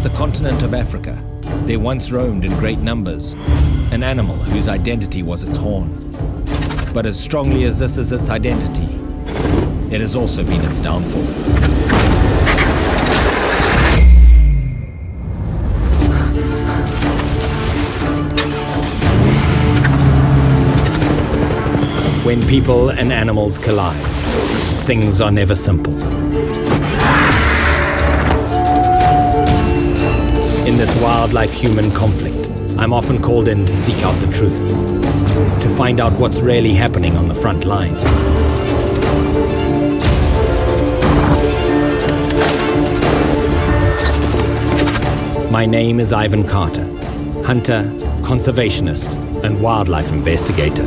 the continent of Africa, there once roamed in great numbers an animal whose identity was its horn. But as strongly as this is its identity, it has also been its downfall. When people and animals collide, things are never simple. In this wildlife-human conflict, I'm often called in to seek out the truth, to find out what's really happening on the front line. My name is Ivan Carter, hunter, conservationist, and wildlife investigator.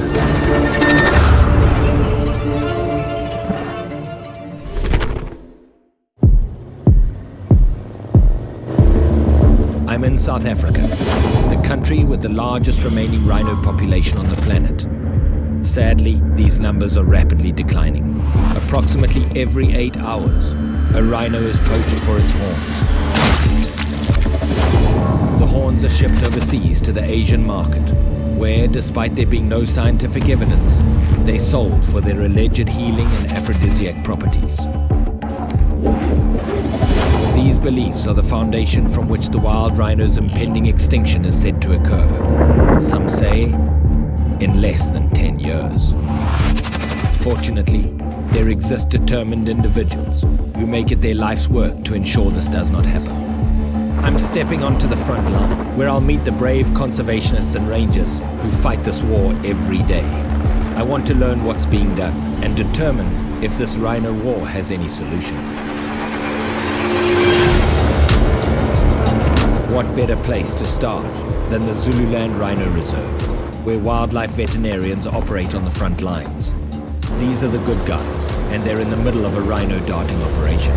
I'm in South Africa, the country with the largest remaining rhino population on the planet. Sadly, these numbers are rapidly declining. Approximately every 8 hours, a rhino is poached for its horns. The horns are shipped overseas to the Asian market, where, despite there being no scientific evidence, they're sold for their alleged healing and aphrodisiac properties. These beliefs are the foundation from which the wild rhino's impending extinction is said to occur. Some say in less than 10 years. Fortunately, there exist determined individuals who make it their life's work to ensure this does not happen. I'm stepping onto the front line, where I'll meet the brave conservationists and rangers who fight this war every day. I want to learn what's being done and determine if this rhino war has any solution. What better place to start than the Zululand Rhino Reserve, where wildlife veterinarians operate on the front lines. These are the good guys, and they're in the middle of a rhino darting operation.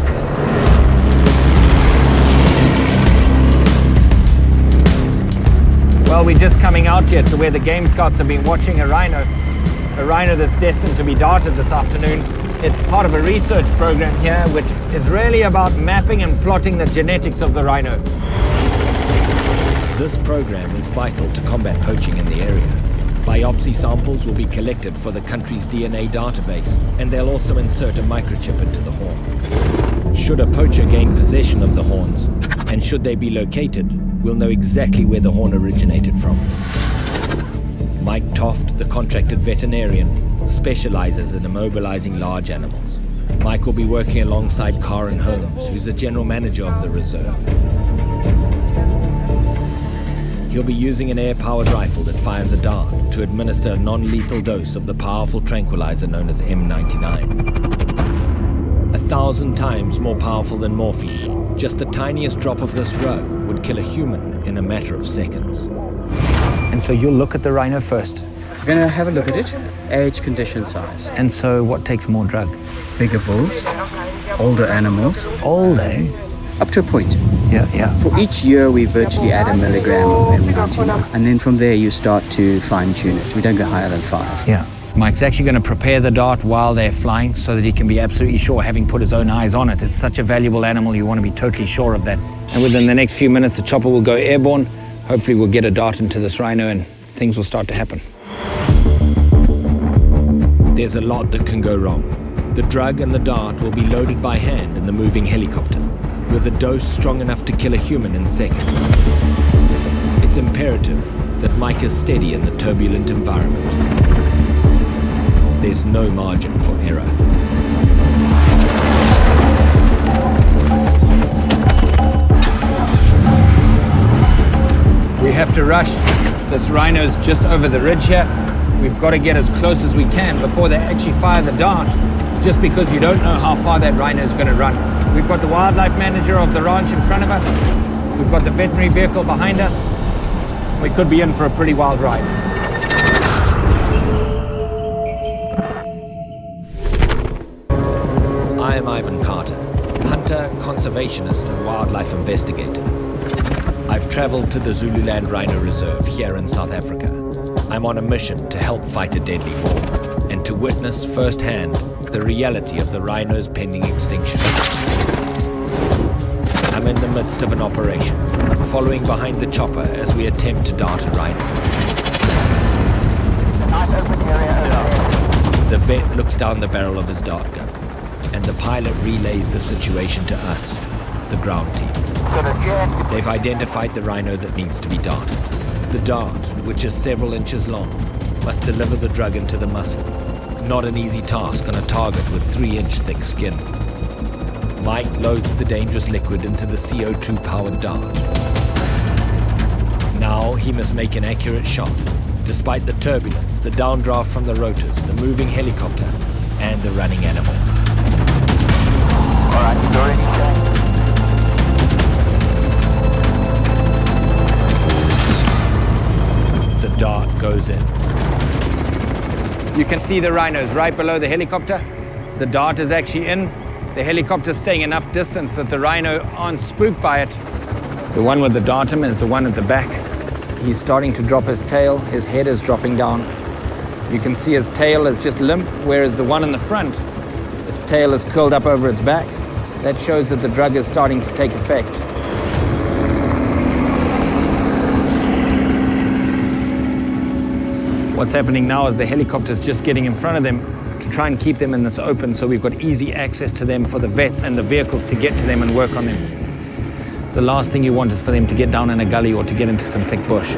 Well, we're just coming out here to where the game scouts have been watching a rhino that's destined to be darted this afternoon. It's part of a research program here, which is really about mapping and plotting the genetics of the rhino. This program is vital to combat poaching in the area. Biopsy samples will be collected for the country's DNA database, and they'll also insert a microchip into the horn. Should a poacher gain possession of the horns, and should they be located, we'll know exactly where the horn originated from. Mike Toft, the contracted veterinarian, specializes in immobilizing large animals. Mike will be working alongside Karen Holmes, who's the general manager of the reserve. He'll be using an air-powered rifle that fires a dart to administer a non-lethal dose of the powerful tranquilizer known as M99. 1,000 times more powerful than morphine, just the tiniest drop of this drug would kill a human in a matter of seconds. And so you'll look at the rhino first? We're going to have a look at it, age, condition, size. And so what takes more drug? Bigger bulls, older animals. Older? Up to a point. Yeah. For each year, we virtually add 1 milligram of M99. And then from there, you start to fine-tune it. We don't go higher than 5. Yeah. Mike's actually going to prepare the dart while they're flying so that he can be absolutely sure, having put his own eyes on it. It's such a valuable animal, you want to be totally sure of that. And within the next few minutes, the chopper will go airborne. Hopefully we'll get a dart into this rhino and things will start to happen. There's a lot that can go wrong. The drug and the dart will be loaded by hand in the moving helicopter, with a dose strong enough to kill a human in seconds. It's imperative that Mike is steady in the turbulent environment. There's no margin for error. We have to rush. This rhino's just over the ridge here. We've got to get as close as we can before they actually fire the dart, just because you don't know how far that rhino is going to run. We've got the wildlife manager of the ranch in front of us. We've got the veterinary vehicle behind us. We could be in for a pretty wild ride. I am Ivan Carter, hunter, conservationist, and wildlife investigator. I've traveled to the Zululand Rhino Reserve here in South Africa. I'm on a mission to help fight a deadly war and to witness firsthand the reality of the rhino's pending extinction. I'm I'm in the midst of an operation, following behind the chopper as we attempt to dart a rhino. The vet looks down the barrel of his dart gun, and the pilot relays the situation to us, the ground team. They've identified the rhino that needs to be darted. The dart, which is several inches long, must deliver the drug into the muscle. Not an easy task on a target with 3-inch thick skin. Mike loads the dangerous liquid into the CO2-powered dart. Now he must make an accurate shot, despite the turbulence, the downdraft from the rotors, the moving helicopter, and the running animal. All right, you ready, The dart goes in. You can see the rhinos right below the helicopter. The dart is actually in. The helicopter's staying enough distance that the rhino aren't spooked by it. The one with the dartum is the one at the back. He's starting to drop his tail. His head is dropping down. You can see his tail is just limp, whereas the one in the front, its tail is curled up over its back. That shows that the drug is starting to take effect. What's happening now is the helicopter's just getting in front of them to try and keep them in this open, so we've got easy access to them for the vets and the vehicles to get to them and work on them. The last thing you want is for them to get down in a gully or to get into some thick bush.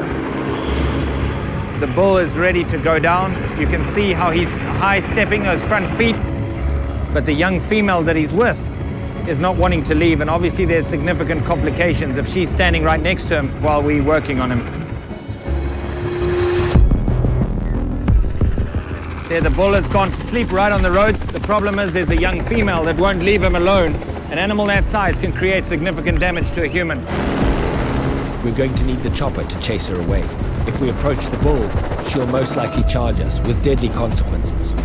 The bull is ready to go down. You can see how he's high-stepping those front feet, but the young female that he's with is not wanting to leave, and obviously there's significant complications if she's standing right next to him while we're working on him. There, the bull has gone to sleep right on the road. The problem is there's a young female that won't leave him alone. An animal that size can create significant damage to a human. We're going to need the chopper to chase her away. If we approach the bull, she'll most likely charge us with deadly consequences.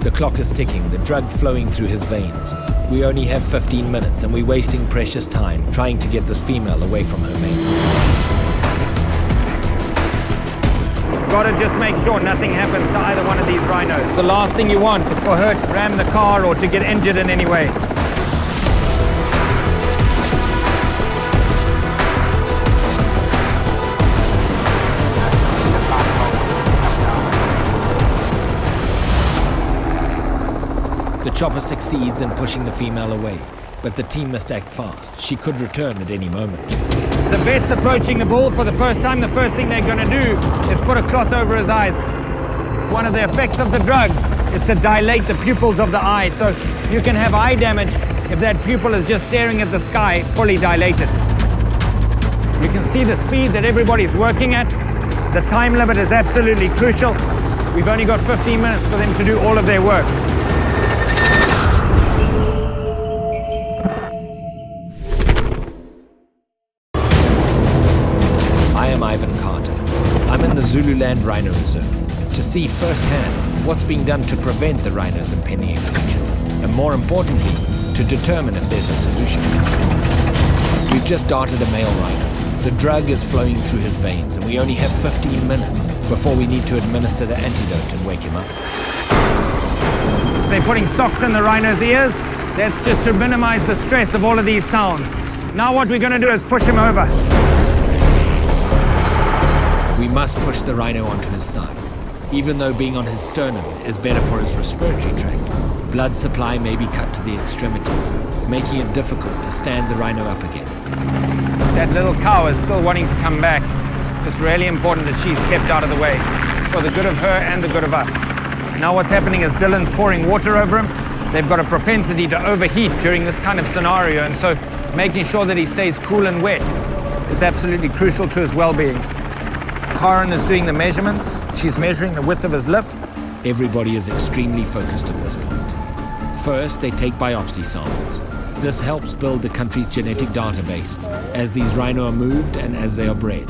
The clock is ticking, the drug flowing through his veins. We only have 15 minutes and we're wasting precious time trying to get this female away from her mate. Gotta just make sure nothing happens to either one of these rhinos. The last thing you want is for her to ram the car or to get injured in any way. The chopper succeeds in pushing the female away, but the team must act fast. She could return at any moment. The vet's approaching the bull for the first time. The first thing they're going to do is put a cloth over his eyes. One of the effects of the drug is to dilate the pupils of the eye, so you can have eye damage if that pupil is just staring at the sky, fully dilated. You can see the speed that everybody's working at. The time limit is absolutely crucial. We've only got 15 minutes for them to do all of their work. I'm in the Zululand Rhino Reserve to see firsthand what's being done to prevent the rhino's impending extinction, and more importantly, to determine if there's a solution. We've just darted a male rhino. The drug is flowing through his veins, and we only have 15 minutes before we need to administer the antidote and wake him up. They're putting socks in the rhino's ears. That's just to minimize the stress of all of these sounds. Now what we're going to do is push him over. We must push the rhino onto his side. Even though being on his sternum is better for his respiratory tract, blood supply may be cut to the extremities, making it difficult to stand the rhino up again. That little cow is still wanting to come back. It's really important that she's kept out of the way, for the good of her and the good of us. Now what's happening is Dylan's pouring water over him. They've got a propensity to overheat during this kind of scenario, and so making sure that he stays cool and wet is absolutely crucial to his well-being. Karen is doing the measurements. She's measuring the width of his lip. Everybody is extremely focused at this point. First, they take biopsy samples. This helps build the country's genetic database as these rhino are moved and as they are bred.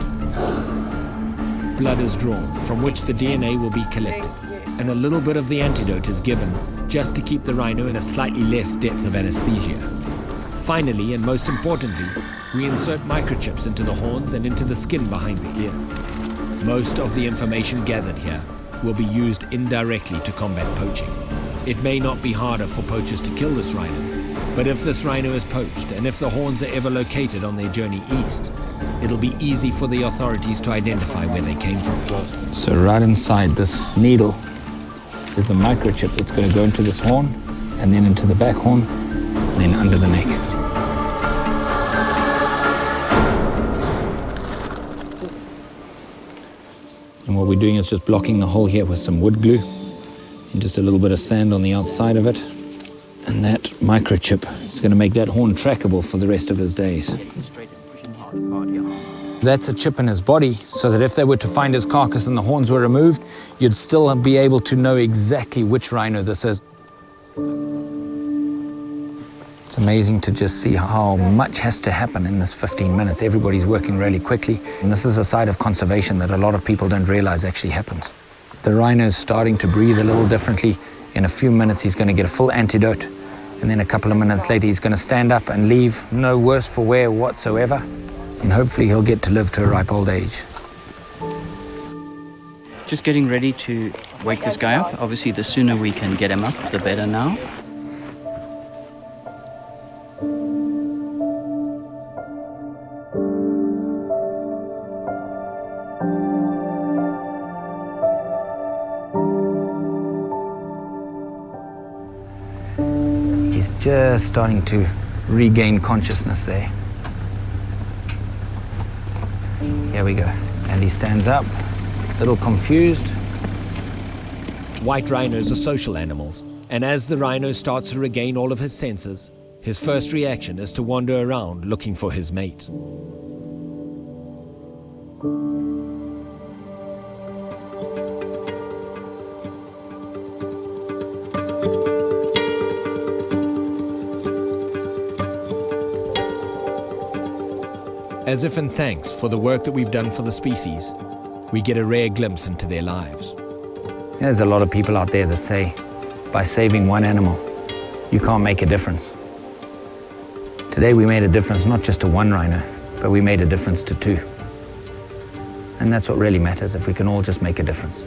Blood is drawn, from which the DNA will be collected, and a little bit of the antidote is given just to keep the rhino in a slightly less depth of anesthesia. Finally, and most importantly, we insert microchips into the horns and into the skin behind the ear. Most of the information gathered here will be used indirectly to combat poaching. It may not be harder for poachers to kill this rhino, But if this rhino is poached, and if the horns are ever located on their journey east, it'll be easy for the authorities to identify where they came from. So right inside this needle is the microchip that's going to go into this horn, and then into the back horn, and then under the neck. And what we're doing is just blocking the hole here with some wood glue and just a little bit of sand on the outside of it. And that microchip is going to make that horn trackable for the rest of his days. That's a chip in his body, so that if they were to find his carcass and the horns were removed, you'd still be able to know exactly which rhino this is. It's amazing to just see how much has to happen in this 15 minutes. Everybody's working really quickly. And this is a side of conservation that a lot of people don't realize actually happens. The rhino's starting to breathe a little differently. In a few minutes, he's going to get a full antidote. And then a couple of minutes later, he's going to stand up and leave, no worse for wear whatsoever. And hopefully he'll get to live to a ripe old age. Just getting ready to wake this guy up. Obviously, the sooner we can get him up, the better now. He's just starting to regain consciousness there. Here we go. And he stands up, a little confused. White rhinos are social animals, and as the rhino starts to regain all of his senses, his first reaction is to wander around looking for his mate. As if in thanks for the work that we've done for the species, we get a rare glimpse into their lives. There's a lot of people out there that say, by saving one animal, you can't make a difference. Today we made a difference not just to one rhino, but we made a difference to two. And that's what really matters, if we can all just make a difference.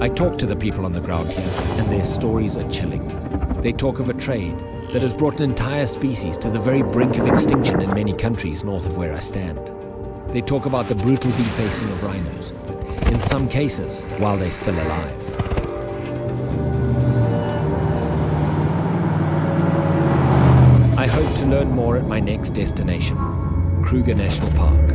I talk to the people on the ground here, and their stories are chilling. They talk of a trade that has brought an entire species to the very brink of extinction in many countries north of where I stand. They talk about the brutal defacing of rhinos, in some cases while they're still alive. I hope to learn more at my next destination, Kruger National Park.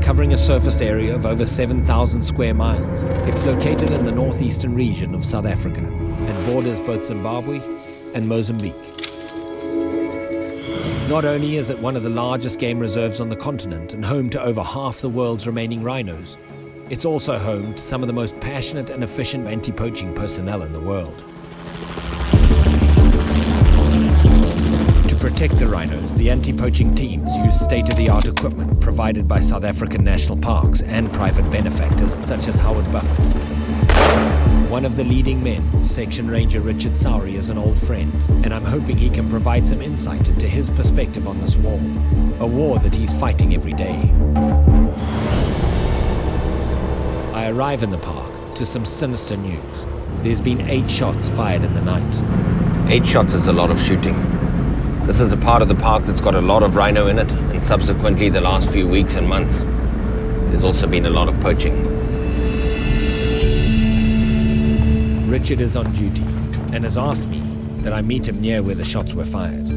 Covering a surface area of over 7,000 square miles, it's located in the northeastern region of South Africa and borders both Zimbabwe and Mozambique. Not only is it one of the largest game reserves on the continent and home to over half the world's remaining rhinos, it's also home to some of the most passionate and efficient anti-poaching personnel in the world. To protect the rhinos, the anti-poaching teams use state-of-the-art equipment provided by South African national parks and private benefactors such as Howard Buffett. One of the leading men, Section Ranger Richard Sowry, is an old friend, and I'm hoping he can provide some insight into his perspective on this war, a war that he's fighting every day. I arrive in the park to some sinister news. There's been 8 shots fired in the night. 8 shots is a lot of shooting. This is a part of the park that's got a lot of rhino in it, and subsequently the last few weeks and months, there's also been a lot of poaching. Richard is on duty and has asked me that I meet him near where the shots were fired.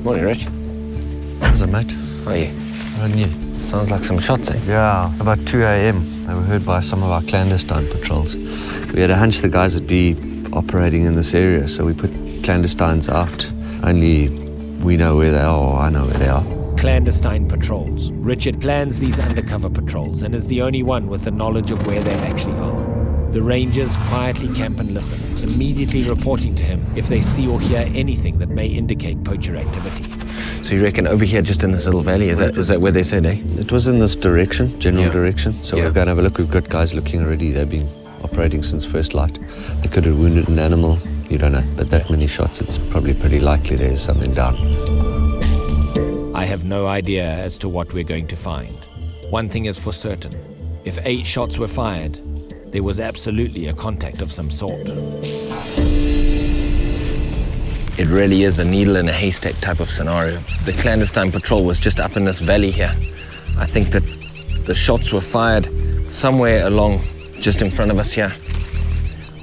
Morning, Rich. How's it, mate? How are you? And you? Sounds like some shots, eh? Yeah, about 2 a.m. They were heard by some of our clandestine patrols. We had a hunch the guys would be operating in this area, so we put clandestines out. Only we know where they are, or I know where they are. Clandestine patrols. Richard plans these undercover patrols and is the only one with the knowledge of where they actually are. The rangers quietly camp and listen, immediately reporting to him if they see or hear anything that may indicate poacher activity. So you reckon over here, just in this little valley, is that where they said, eh? It was in this direction, general direction, so Yeah. we're going to have a look. We've got guys looking already. They've been operating since first light. They could have wounded an animal, you don't know, but that many shots, it's probably pretty likely there's something down. I have no idea as to what we're going to find, One thing is for certain. If 8 shots were fired, there was absolutely a contact of some sort. It really is a needle in a haystack type of scenario. The clandestine patrol was just up in this valley here. I think that the shots were fired somewhere along just in front of us here.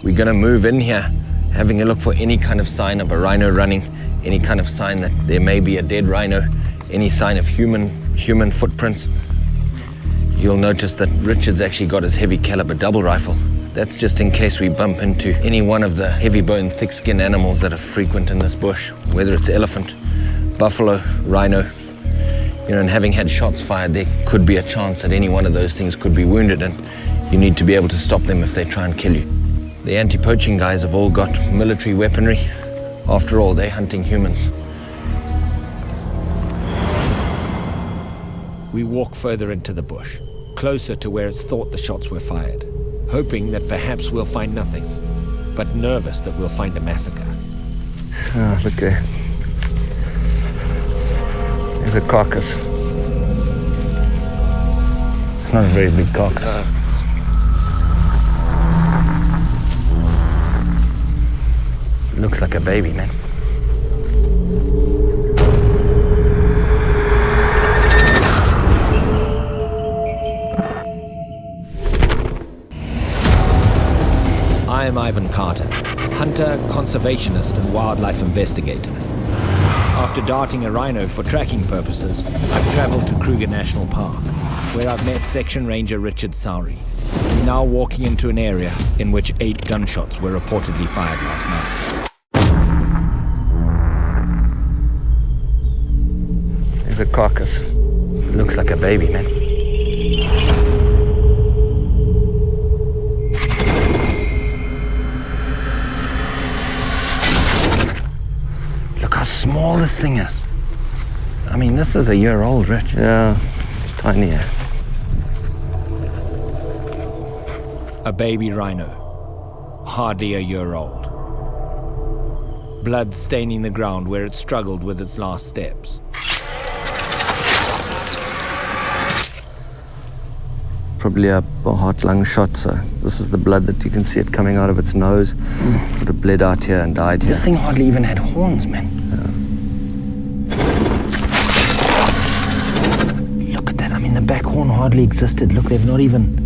We're gonna move in here, having a look for any kind of sign of a rhino running, any kind of sign that there may be a dead rhino, any sign of human footprints. You'll notice that Richard's actually got his heavy caliber double rifle. That's just in case we bump into any one of the heavy bone, thick skin animals that are frequent in this bush, whether it's elephant, buffalo, rhino. You know, and having had shots fired, there could be a chance that any one of those things could be wounded, and you need to be able to stop them if they try and kill you. The anti-poaching guys have all got military weaponry. After all, they're hunting humans. We walk further into the bush, closer to where it's thought the shots were fired, hoping that perhaps we'll find nothing, but nervous that we'll find a massacre. Oh, look there. There's a carcass. It's not a very big carcass. Looks like a baby, man. I am Ivan Carter, hunter, conservationist, and wildlife investigator. After darting a rhino for tracking purposes, I've traveled to Kruger National Park, where I've met Section Ranger Richard Sowry. We're now walking into an area in which 8 gunshots were reportedly fired last night. There's a carcass. Looks like a baby, man. Look how small this thing is. I mean, this is a year old, Rich. Yeah, it's tiny. A baby rhino, hardly a year old. Blood staining the ground where it struggled with its last steps. Probably a heart-lung shot, so this is the blood that you can see it coming out of its nose. Would have bled out here and died here. This thing hardly even had horns, man. Look at that. I mean, the back horn hardly existed. Look, they've not even...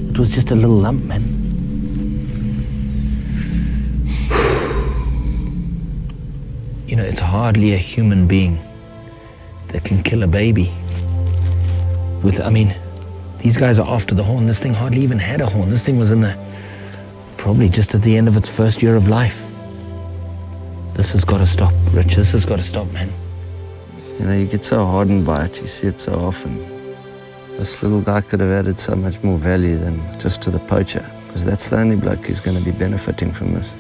It was just a little lump, man. You know, it's hardly a human being that can kill a baby. I mean, these guys are after the horn. This thing hardly even had a horn. This thing was probably just at the end of its first year of life. This has got to stop, Rich. This has got to stop, man. You know, you get so hardened by it. You see it so often. This little guy could have added so much more value than just to the poacher, because that's the only bloke who's going to be benefiting from this.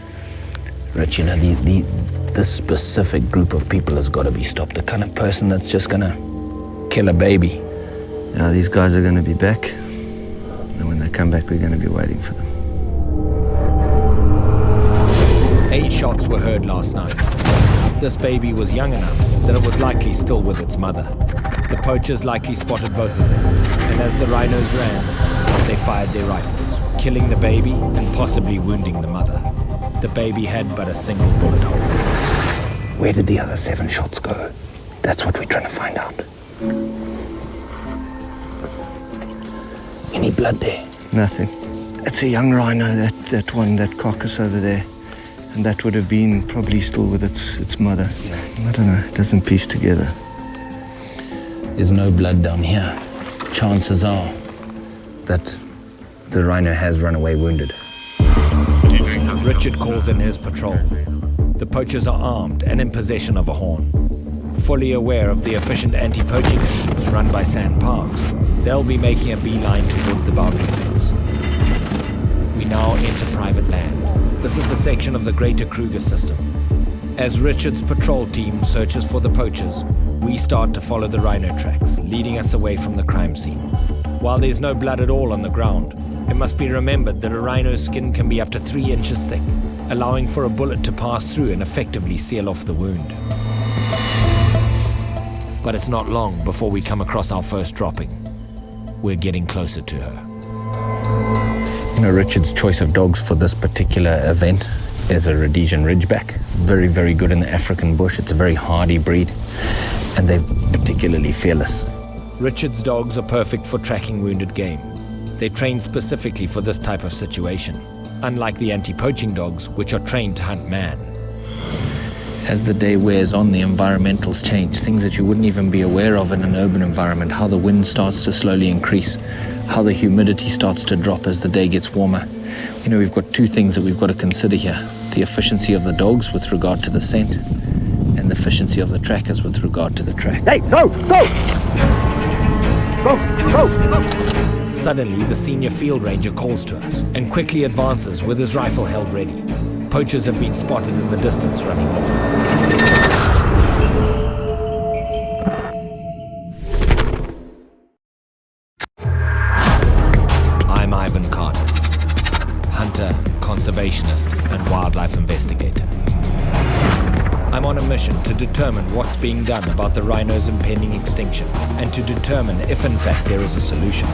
Rich, you know, this specific group of people has got to be stopped. The kind of person that's just going to kill a baby. Yeah, these guys are going to be back, and when they come back, we're going to be waiting for them. 8 shots were heard last night. This baby was young enough that it was likely still with its mother. The poachers likely spotted both of them, and as the rhinos ran, they fired their rifles, killing the baby and possibly wounding the mother. The baby had but a single bullet hole. Where did the other 7 shots go? That's what we're trying to find out. Any blood there? Nothing. It's a young rhino, that carcass over there. And that would have been probably still with its mother. I don't know, it doesn't piece together. There's no blood down here. Chances are that the rhino has run away wounded. Richard calls in his patrol. The poachers are armed and in possession of a horn. Fully aware of the efficient anti-poaching teams run by Sand Parks, they'll be making a beeline towards the boundary fence. We now enter private land. This is the section of the Greater Kruger system. As Richard's patrol team searches for the poachers, we start to follow the rhino tracks, leading us away from the crime scene. While there's no blood at all on the ground, it must be remembered that a rhino's skin can be up to 3 inches thick, allowing for a bullet to pass through and effectively seal off the wound. But it's not long before we come across our first dropping. we're getting closer to her. You know, Richard's choice of dogs for this particular event is a Rhodesian Ridgeback. Very, very good in the African bush. It's a very hardy breed, and they're particularly fearless. Richard's dogs are perfect for tracking wounded game. They're trained specifically for this type of situation, unlike the anti-poaching dogs, which are trained to hunt man. As the day wears on, the environmentals change, things that you wouldn't even be aware of in an urban environment, how the wind starts to slowly increase, how the humidity starts to drop as the day gets warmer. You know, we've got two things that we've got to consider here: the efficiency of the dogs with regard to the scent, and the efficiency of the trackers with regard to the track. Hey, go! Go! Suddenly, the senior field ranger calls to us and quickly advances with his rifle held ready. Poachers have been spotted in the distance running off. I'm Ivan Carter, hunter, conservationist, and wildlife investigator. I'm on a mission to determine what's being done about the rhino's impending extinction and to determine if in fact there is a solution.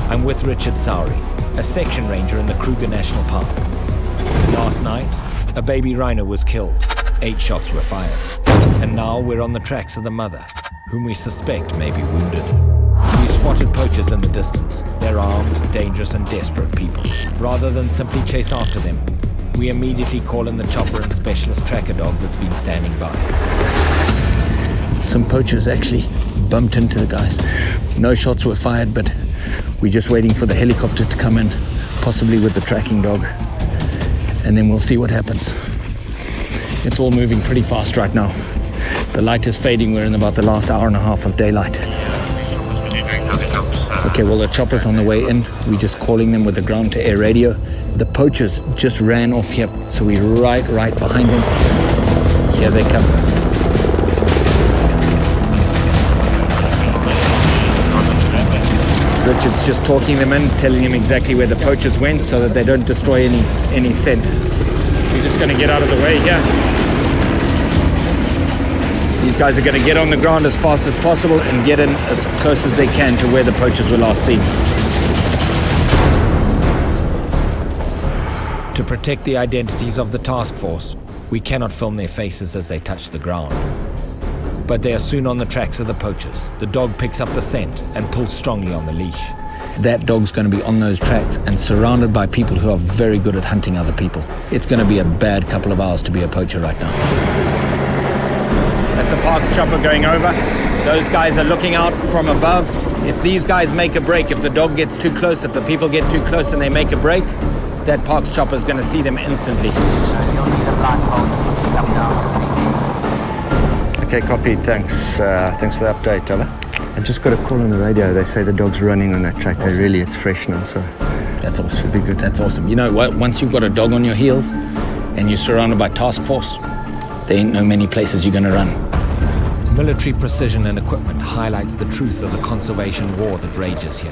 I'm with Richard Sowry, a section ranger in the Kruger National Park. Last night, a baby rhino was killed. 8 shots were fired. And now we're on the tracks of the mother, whom we suspect may be wounded. We spotted poachers in the distance. They're armed, dangerous, and desperate people. Rather than simply chase after them, we immediately call in the chopper and specialist tracker dog that's been standing by. Some poachers actually bumped into the guys. No shots were fired, but we're just waiting for the helicopter to come in, possibly with the tracking dog, and then we'll see what happens. It's all moving pretty fast right now. The light is fading. We're in about the last hour and a half of daylight. Okay, well, the chopper's on the way in. We're just calling them with the ground-to-air radio. The poachers just ran off here, so we're right behind them. Here they come. Richard's just talking them in, telling them exactly where the poachers went so that they don't destroy any scent. We're just going to get out of the way here. These guys are going to get on the ground as fast as possible and get in as close as they can to where the poachers were last seen. To protect the identities of the task force, we cannot film their faces as they touch the ground. But they are soon on the tracks of the poachers. The dog picks up the scent and pulls strongly on the leash. That dog's going to be on those tracks and surrounded by people who are very good at hunting other people. It's going to be a bad couple of hours to be a poacher right now. That's a parks chopper going over. Those guys are looking out from above. If these guys make a break, if the dog gets too close, if the people get too close and they make a break, that parks chopper is going to see them instantly. Okay, copied. Thanks for the update, Tyler. I just got a call on the radio. They say the dog's running on that track. Awesome. It's fresh now, so That's awesome. should be good. That's awesome. You know what? Once you've got a dog on your heels and you're surrounded by task force, there ain't no many places you're going to run. Military precision and equipment highlights the truth of the conservation war that rages here.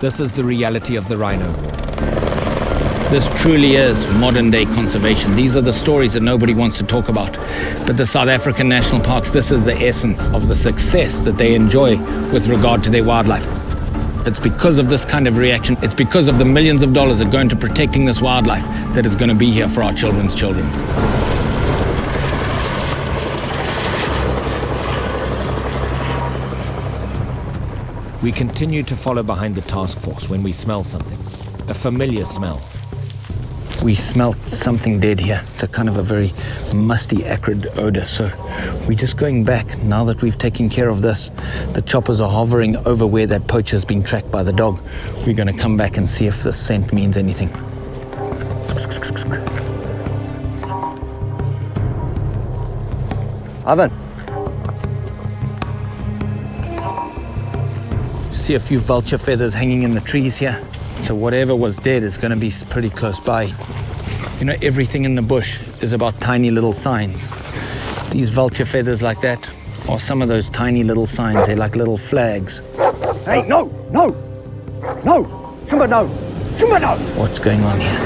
This is the reality of the Rhino War. This truly is modern-day conservation. These are the stories that nobody wants to talk about. But the South African national parks, this is the essence of the success that they enjoy with regard to their wildlife. It's because of this kind of reaction, it's because of the millions of dollars that go into protecting this wildlife that is going to be here for our children's children. We continue to follow behind the task force when we smell something, a familiar smell. We smelt something dead here. It's a kind of a very musty, acrid odor. So we're just going back. Now that we've taken care of this, the choppers are hovering over where that poacher's being tracked by the dog. We're going to come back and see if the scent means anything. Ivan. See a few vulture feathers hanging in the trees here. So whatever was dead is going to be pretty close by. You know, everything in the bush is about tiny little signs. These vulture feathers like that are some of those tiny little signs. They're like little flags. Hey, no! Shumba, no! What's going on here?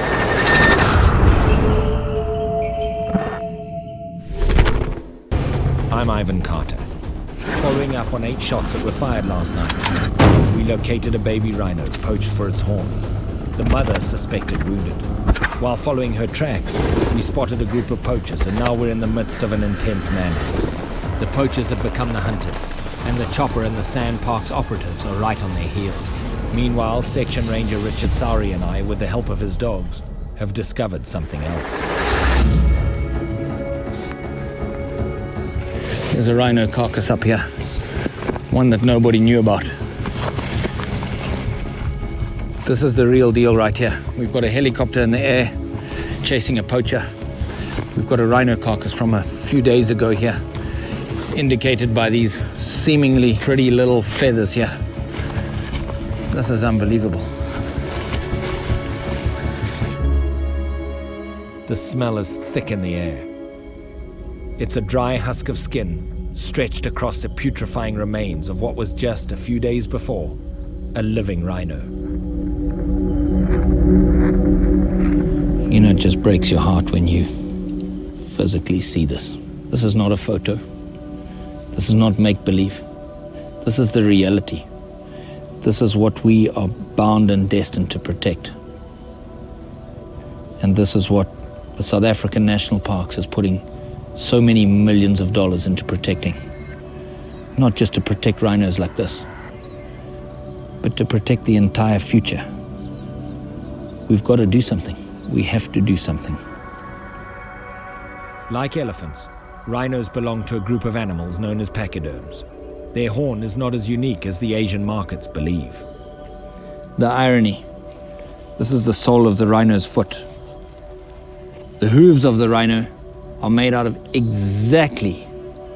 I'm Ivan Carter. Following up on 8 shots that were fired last night, we located a baby rhino poached for its horn. The mother suspected wounded. While following her tracks, we spotted a group of poachers, and now we're in the midst of an intense manhunt. The poachers have become the hunted, and the chopper and the sandparks operatives are right on their heels. Meanwhile, Section Ranger Richard Sowry and I, with the help of his dogs, have discovered something else. There's a rhino carcass up here, one that nobody knew about. This is the real deal right here. We've got a helicopter in the air chasing a poacher. We've got a rhino carcass from a few days ago here, indicated by these seemingly pretty little feathers here. This is unbelievable. The smell is thick in the air. It's a dry husk of skin stretched across the putrefying remains of what was just a few days before a living rhino. You know, it just breaks your heart when you physically see this. This is not a photo. This is not make-believe. This is the reality. This is what we are bound and destined to protect. And this is what the South African National Parks is putting so many millions of dollars into protecting. Not just to protect rhinos like this, but to protect the entire future. We've got to do something. We have to do something. Like elephants, rhinos belong to a group of animals known as pachyderms. Their horn is not as unique as the Asian markets believe. The irony. This is the sole of the rhino's foot. The hooves of the rhino are made out of exactly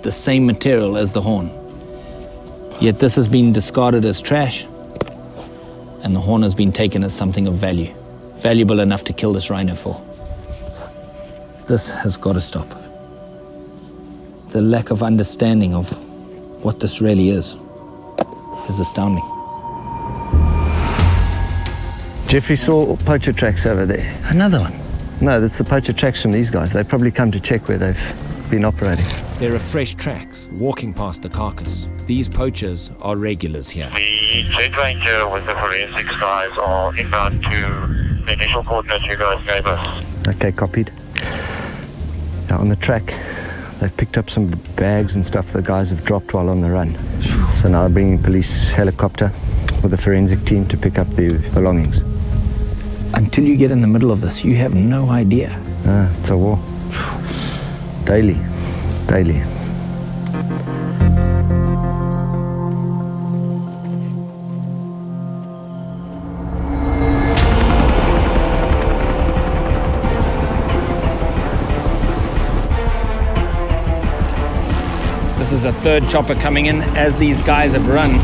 the same material as the horn. Yet this has been discarded as trash, and the horn has been taken as something of value, valuable enough to kill this rhino for. This has got to stop. The lack of understanding of what this really is astounding. Jeffrey saw poacher tracks over there. Another one. No, that's the poacher tracks from these guys. They've probably come to check where they've been operating. There are fresh tracks walking past the carcass. These poachers are regulars here. The Jet Ranger with the forensics guys are inbound to the initial coordinates you guys gave us. Okay, copied. Now on the track, they've picked up some bags and stuff the guys have dropped while on the run. So now they're bringing police helicopter with a forensic team to pick up the belongings. Until you get in the middle of this, you have no idea. It's a war. Daily. This is a third chopper coming in. As these guys have run,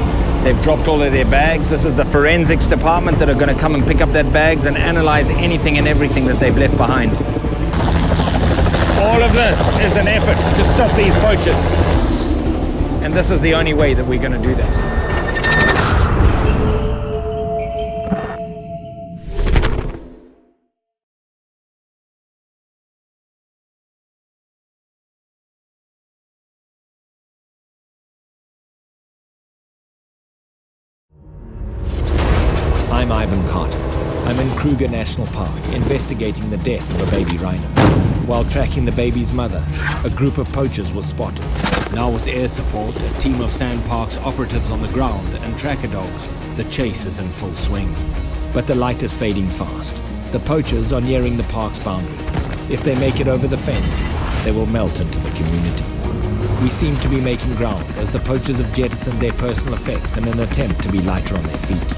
they've dropped all of their bags. This is the forensics department that are going to come and pick up that bags and analyze anything and everything that they've left behind. All of this is an effort to stop these poachers. And this is the only way that we're going to do that. I'm Ivan Carter. I'm in Kruger National Park, investigating the death of a baby rhino. While tracking the baby's mother, a group of poachers was spotted. Now with air support, a team of sandparks operatives on the ground, and tracker dogs, the chase is in full swing. But the light is fading fast. The poachers are nearing the park's boundary. If they make it over the fence, they will melt into the community. We seem to be making ground as the poachers have jettisoned their personal effects in an attempt to be lighter on their feet.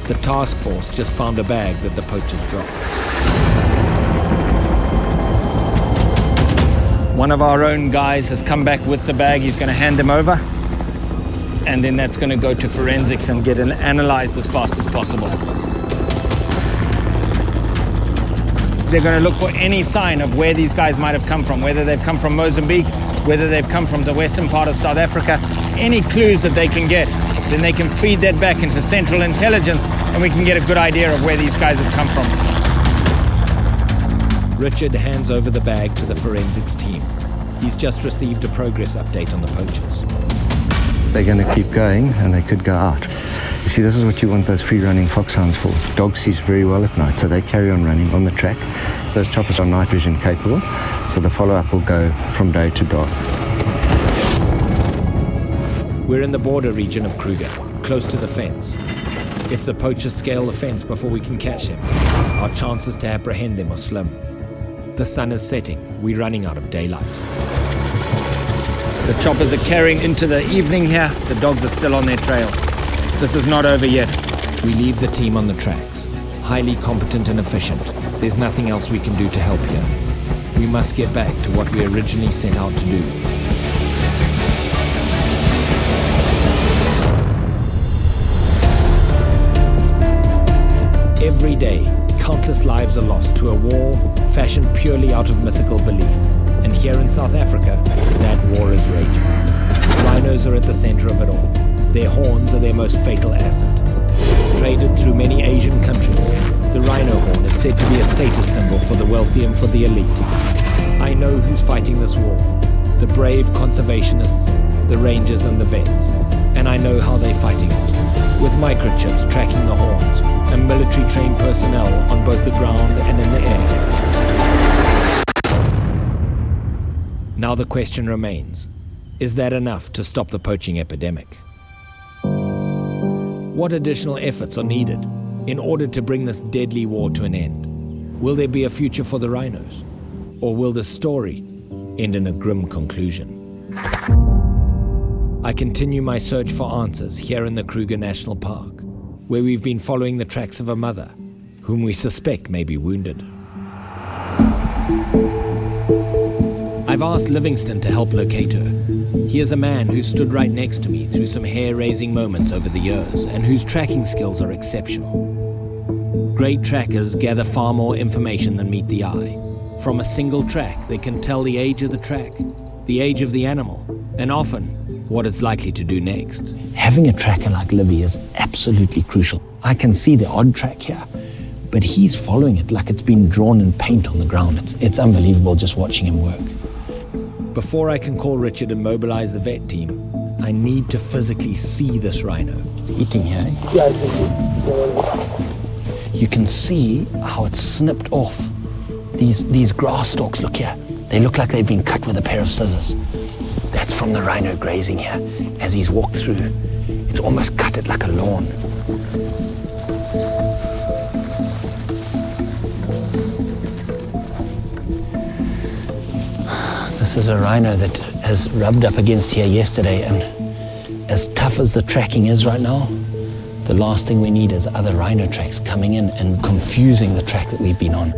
The task force just found a bag that the poachers dropped. One of our own guys has come back with the bag. He's going to hand them over. And then that's going to go to forensics and get analyzed as fast as possible. They're going to look for any sign of where these guys might have come from, whether they've come from Mozambique, whether they've come from the western part of South Africa. Any clues that they can get, then they can feed that back into Central Intelligence, and we can get a good idea of where these guys have come from. Richard hands over the bag to the forensics team. He's just received a progress update on the poachers. They're going to keep going, and they could go out. You see, this is what you want those free-running foxhounds for. Dogs see very well at night, so they carry on running on the track. Those choppers are night vision capable, so the follow-up will go from day to dark. We're in the border region of Kruger, close to the fence. If the poachers scale the fence before we can catch them, our chances to apprehend them are slim. The sun is setting, we're running out of daylight. The choppers are carrying into the evening here. The dogs are still on their trail. This is not over yet. We leave the team on the tracks, highly competent and efficient. There's nothing else we can do to help here. We must get back to what we originally set out to do. Every day, countless lives are lost to a war fashioned purely out of mythical belief. And here in South Africa, that war is raging. Rhinos are at the center of it all. Their horns are their most fatal asset. Traded through many Asian countries, the rhino horn is said to be a status symbol for the wealthy and for the elite. I know who's fighting this war. The brave conservationists, the rangers and the vets. And I know how they're fighting it. With microchips tracking the horns and military-trained personnel on both the ground and in the air. Now the question remains, is that enough to stop the poaching epidemic? What additional efforts are needed in order to bring this deadly war to an end? Will there be a future for the rhinos? Or will this story end in a grim conclusion? I continue my search for answers here in the Kruger National Park, where we've been following the tracks of a mother, whom we suspect may be wounded. I've asked Livingston to help locate her. He is a man who stood right next to me through some hair-raising moments over the years, and whose tracking skills are exceptional. Great trackers gather far more information than meet the eye. From a single track, they can tell the age of the track, the age of the animal, and often what it's likely to do next. Having a tracker like Livy is absolutely crucial. I can see the odd track here, but he's following it like it's been drawn in paint on the ground. It's unbelievable just watching him work. Before I can call Richard and mobilize the vet team, I need to physically see this rhino. It's eating here. You can see how it's snipped off. These grass stalks, look here. They look like they've been cut with a pair of scissors. That's from the rhino grazing here. As he's walked through, it's almost cut it like a lawn. This is a rhino that has rubbed up against here yesterday, and as tough as the tracking is right now, the last thing we need is other rhino tracks coming in and confusing the track that we've been on.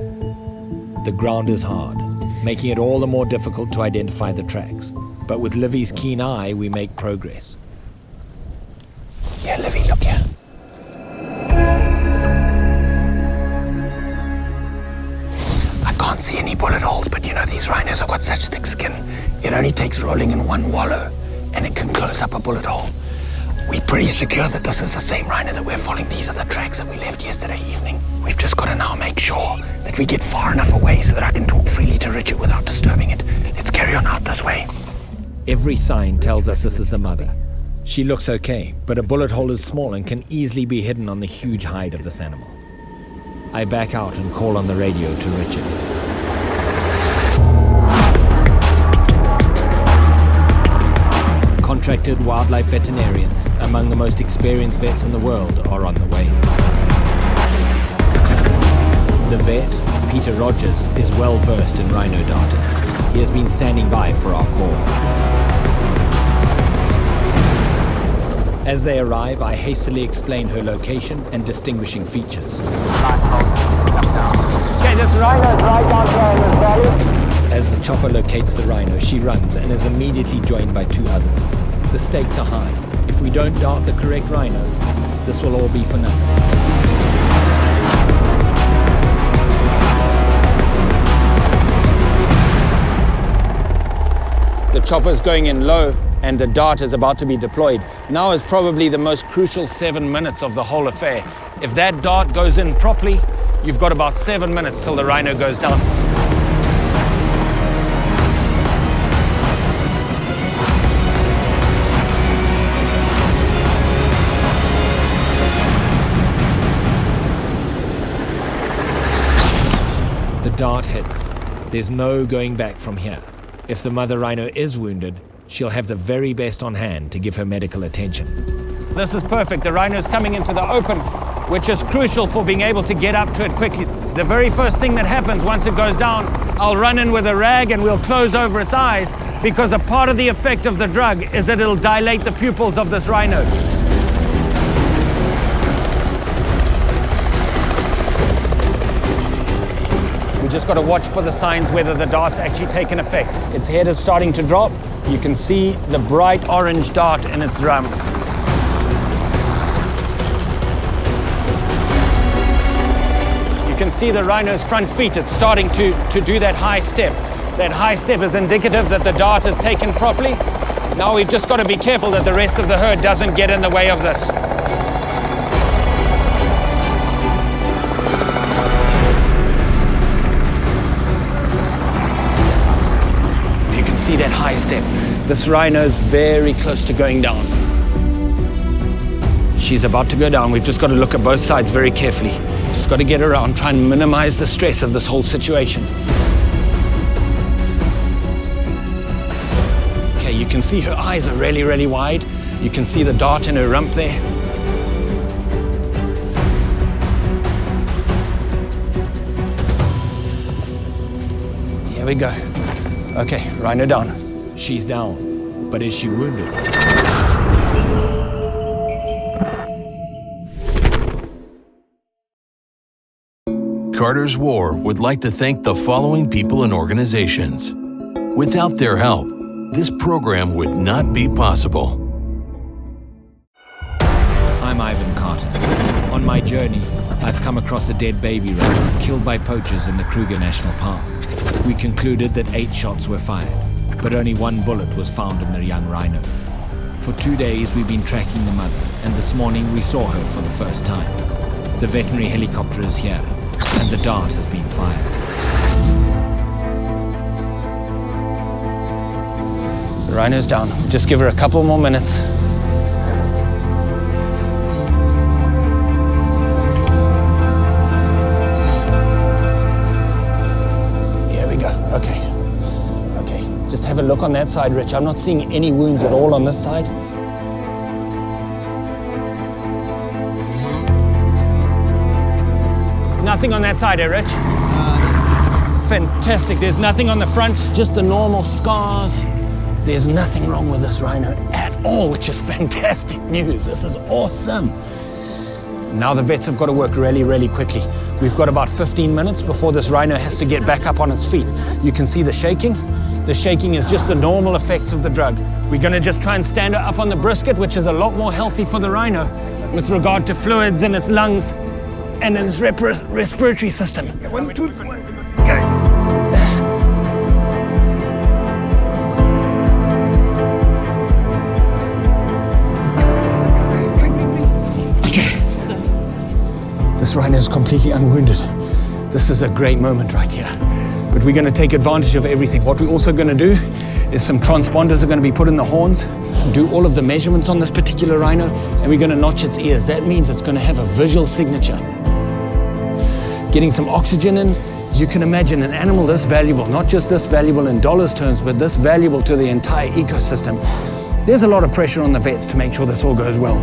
The ground is hard, making it all the more difficult to identify the tracks. But with Livy's keen eye, we make progress. Yeah, Livy, look here. I can't see any bullet holes, but you know, these rhinos have got such thick skin. It only takes rolling in one wallow, and it can close up a bullet hole. We're pretty secure that this is the same rhino that we're following. These are the tracks that we left yesterday evening. We've just got to now make sure that we get far enough away so that I can talk freely to Richard without disturbing it. Let's carry on out this way. Every sign tells us this is the mother. She looks okay, but a bullet hole is small and can easily be hidden on the huge hide of this animal. I back out and call on the radio to Richard. Contracted wildlife veterinarians, among the most experienced vets in the world, are on the way. The vet, Peter Rogers, is well versed in rhino data. He has been standing by for our call. As they arrive, I hastily explain her location and distinguishing features. Okay, this rhino's right down there in this valley. As the chopper locates the rhino, she runs and is immediately joined by two others. The stakes are high. If we don't dart the correct rhino, this will all be for nothing. The chopper's going in low and the dart is about to be deployed. Now is probably the most crucial 7 minutes of the whole affair. If that dart goes in properly, you've got about 7 minutes till the rhino goes down. dart hits, there's no going back from here. If the mother rhino is wounded, she'll have the very best on hand to give her medical attention. This is perfect. The rhino's coming into the open, which is crucial for being able to get up to it quickly. The very first thing that happens once it goes down, I'll run in with a rag and we'll close over its eyes, because a part of the effect of the drug is that it'll dilate the pupils of this rhino. We just got to watch for the signs whether the dart's actually taken effect. Its head is starting to drop. You can see the bright orange dart in its drum. You can see the rhino's front feet. It's starting to do that high step. That high step is indicative that the dart is taken properly. Now we've just got to be careful that the rest of the herd doesn't get in the way of this. You can see that high step. This rhino's very close to going down. She's about to go down. We've just got to look at both sides very carefully. Just got to get around, try and minimize the stress of this whole situation. Okay, you can see her eyes are really, really wide. You can see the dart in her rump there. Here we go. Okay, rhino down. She's down, but is she wounded? Carter's War would like to thank the following people and organizations. Without their help, this program would not be possible. I'm Ivan Carter. On my journey, I've come across a dead baby rhino killed by poachers in the Kruger National Park. We concluded that 8 shots were fired, but only 1 bullet was found in the young rhino. For 2 days, we've been tracking the mother, and this morning we saw her for the first time. The veterinary helicopter is here, and the dart has been fired. The rhino's down. Just give her a couple more minutes. Here we go. Okay. Okay. Just have a look on that side, Rich. I'm not seeing any wounds at all on this side. Nothing on that side, Rich? Fantastic. There's nothing on the front, just the normal scars. There's nothing wrong with this rhino at all, which is fantastic news. This is awesome. Now the vets have got to work really, really quickly. We've got about 15 minutes before this rhino has to get back up on its feet. You can see the shaking. The shaking is just the normal effects of the drug. We're going to just try and stand her up on the brisket, which is a lot more healthy for the rhino with regard to fluids in its lungs and in its respiratory system. 1, 2, 3. Okay. This rhino is completely unwounded. This is a great moment right here. But we're going to take advantage of everything. What we're also going to do is some transponders are going to be put in the horns, do all of the measurements on this particular rhino, and we're going to notch its ears. That means it's going to have a visual signature. Getting some oxygen in, you can imagine an animal this valuable, not just this valuable in dollars terms, but this valuable to the entire ecosystem. There's a lot of pressure on the vets to make sure this all goes well.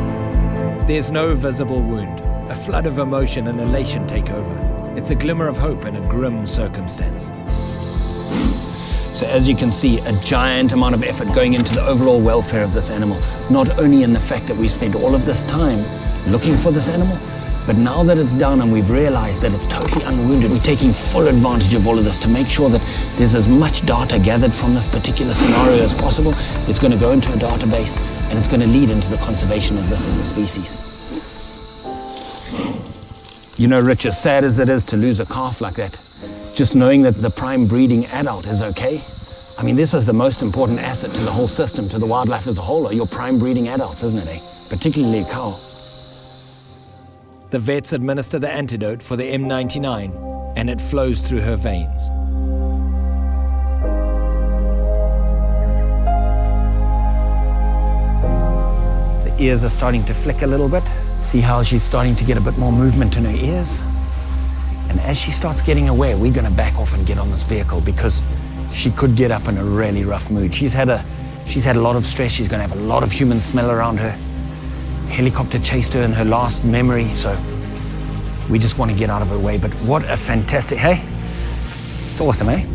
There's no visible wound. A flood of emotion and elation take over. It's a glimmer of hope in a grim circumstance. So as you can see, a giant amount of effort going into the overall welfare of this animal. Not only in the fact that we spent all of this time looking for this animal, but now that it's down and we've realized that it's totally unwounded, we're taking full advantage of all of this to make sure that there's as much data gathered from this particular scenario as possible. It's going to go into a database and it's going to lead into the conservation of this as a species. You know, Rich, as sad as it is to lose a calf like that, just knowing that the prime breeding adult is okay, I mean, this is the most important asset to the whole system, to the wildlife as a whole, are your prime breeding adults, isn't it, eh? Particularly a cow. The vets administer the antidote for the M99, and it flows through her veins. The ears are starting to flick a little bit. See how she's starting to get a bit more movement in her ears? And as she starts getting aware, we're going to back off and get on this vehicle because she could get up in a really rough mood. She's had a lot of stress. She's going to have a lot of human smell around her. Helicopter chased her in her last memory, so we just want to get out of her way. But what a fantastic, hey? It's awesome, eh?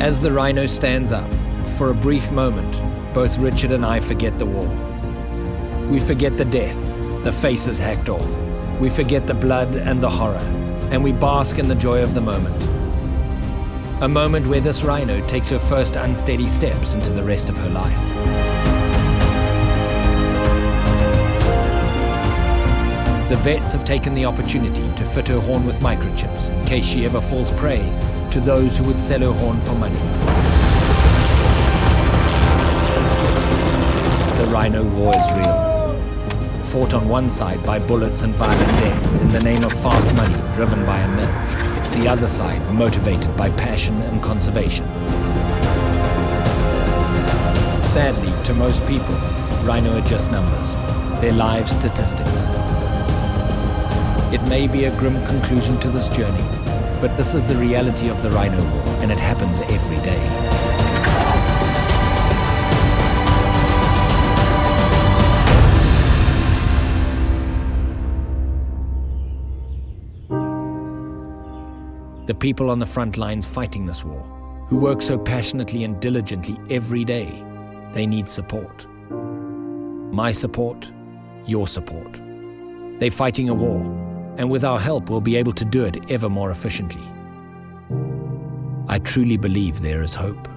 As the rhino stands up, for a brief moment, both Richard and I forget the war. We forget the death, the faces hacked off. We forget the blood and the horror, and we bask in the joy of the moment. A moment where this rhino takes her first unsteady steps into the rest of her life. The vets have taken the opportunity to fit her horn with microchips in case she ever falls prey to those who would sell her horn for money. The Rhino War is real. Fought on one side by bullets and violent death in the name of fast money driven by a myth. The other side motivated by passion and conservation. Sadly, to most people, rhino are just numbers, their lives statistics. It may be a grim conclusion to this journey, but this is the reality of the Rhino War, and it happens every day. The people on the front lines fighting this war, who work so passionately and diligently every day, they need support. My support, your support. They're fighting a war, and with our help, we'll be able to do it ever more efficiently. I truly believe there is hope.